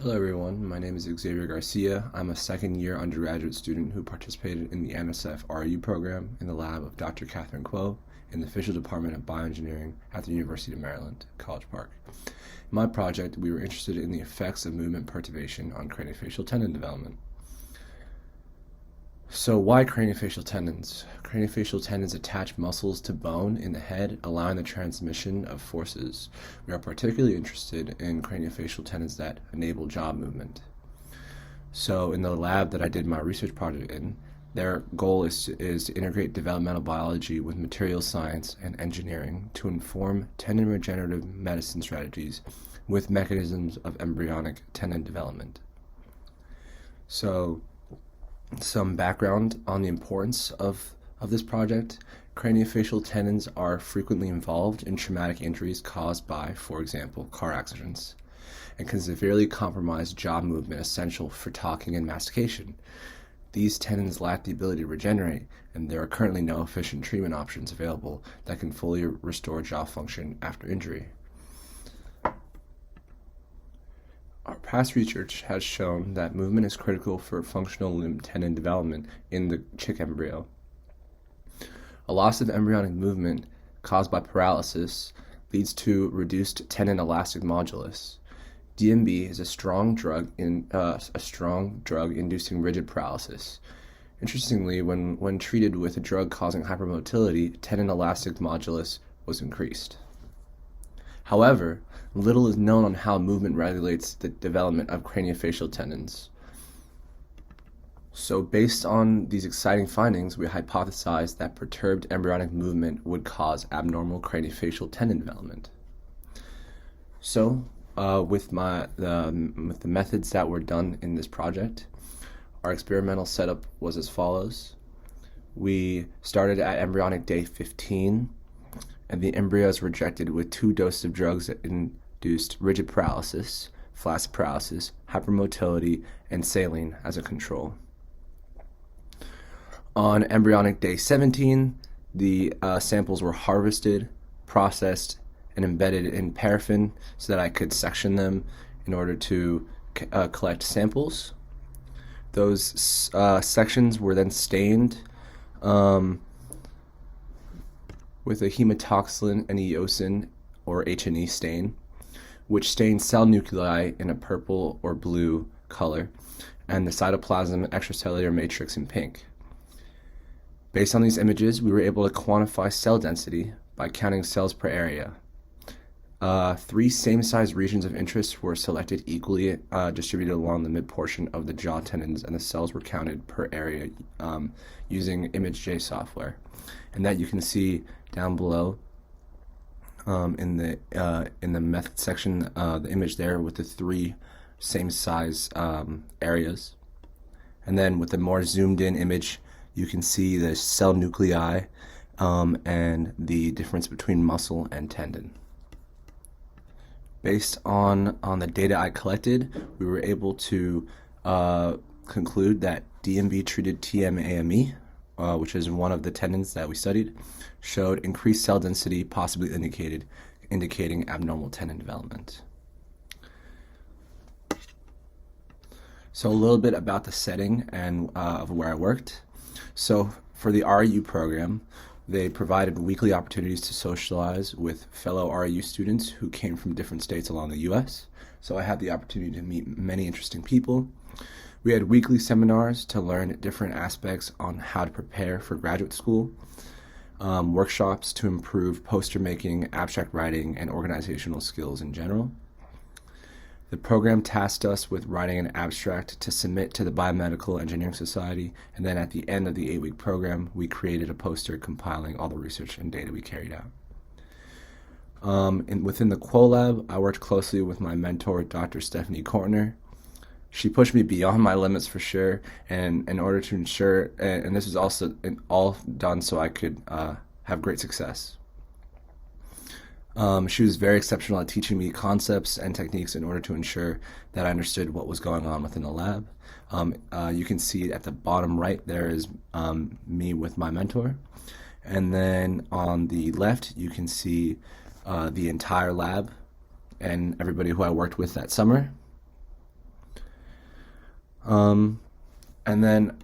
Hello everyone, my name is Xavier Garcia. I'm a second-year undergraduate student who participated in the NSF RU program in the lab of Dr. Catherine Kuo in the Fisher Department of Bioengineering at the University of Maryland, College Park. In my project, we were interested in the effects of movement perturbation on craniofacial tendon development. So why craniofacial tendons? Craniofacial tendons attach muscles to bone in the head, allowing the transmission of forces. We are particularly interested in craniofacial tendons that enable jaw movement. So in the lab that I did my research project in, their goal is to integrate developmental biology with materials science and engineering to inform tendon regenerative medicine strategies with mechanisms of embryonic tendon development. So some background on the importance of this project. Craniofacial tendons are frequently involved in traumatic injuries caused by, for example, car accidents, and can severely compromise jaw movement essential for talking and mastication. These tendons lack the ability to regenerate, and there are currently no efficient treatment options available that can fully restore jaw function after injury. Our past research has shown that movement is critical for functional limb tendon development in the chick embryo. A loss of embryonic movement caused by paralysis leads to reduced tendon elastic modulus. DMB is a strong drug inducing rigid paralysis. Interestingly, when treated with a drug causing hypermotility, tendon elastic modulus was increased. However, little is known on how movement regulates the development of craniofacial tendons. So based on these exciting findings, we hypothesized that perturbed embryonic movement would cause abnormal craniofacial tendon development. So with the methods that were done in this project, our experimental setup was as follows. We started at embryonic day 15, and the embryo is rejected with 2 doses of drugs that induced rigid paralysis, flaccid paralysis, hypermotility, and saline as a control. On embryonic day 17, the samples were harvested, processed, and embedded in paraffin so that I could section them in order to collect samples. Those sections were then stained with a hematoxylin and eosin, or H&E stain, which stains cell nuclei in a purple or blue color, and the cytoplasm extracellular matrix in pink. Based on these images, we were able to quantify cell density by counting cells per area. 3 same-sized regions of interest were selected equally distributed along the mid-portion of the jaw tendons, and the cells were counted per area using ImageJ software. And that you can see down below in the method section, the image there with the 3 same-size areas. And then with the more zoomed-in image, you can see the cell nuclei and the difference between muscle and tendon. Based on the data I collected, we were able to conclude that DMB-treated TMAME, which is one of the tendons that we studied, showed increased cell density, possibly indicating abnormal tendon development. So a little bit about the setting and of where I worked. So for the RU program, they provided weekly opportunities to socialize with fellow RU students who came from different states along the U.S. So I had the opportunity to meet many interesting people. We had weekly seminars to learn different aspects on how to prepare for graduate school, workshops to improve poster making, abstract writing, and organizational skills in general. The program tasked us with writing an abstract to submit to the Biomedical Engineering Society, and then at the end of the 8-week program, we created a poster compiling all the research and data we carried out. Within the Quo Lab, I worked closely with my mentor, Dr. Stephanie Kortner. She pushed me beyond my limits for sure, and in order to ensure, and this was also all done so I could have great success. She was very exceptional at teaching me concepts and techniques in order to ensure that I understood what was going on within the lab. You can see at the bottom right there is me with my mentor. And then on the left you can see the entire lab and everybody who I worked with that summer. And then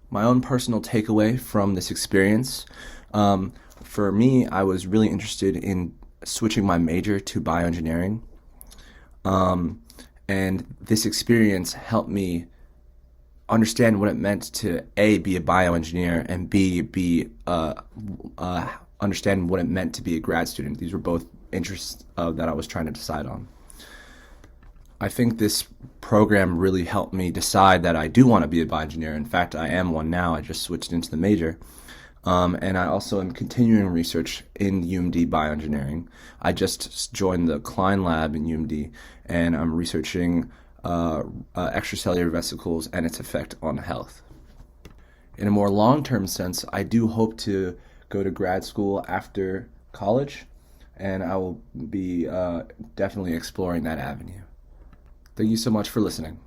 my own personal takeaway from this experience, for me, I was really interested in switching my major to bioengineering. And this experience helped me understand what it meant to A, be a bioengineer, and B, understand what it meant to be a grad student. These were both interests that I was trying to decide on. I think this program really helped me decide that I do want to be a bioengineer. In fact, I am one now. I just switched into the major. And I also am continuing research in UMD bioengineering. I just joined the Klein lab in UMD, and I'm researching extracellular vesicles and its effect on health. In a more long-term sense, I do hope to go to grad school after college, and I will be definitely exploring that avenue. Thank you so much for listening.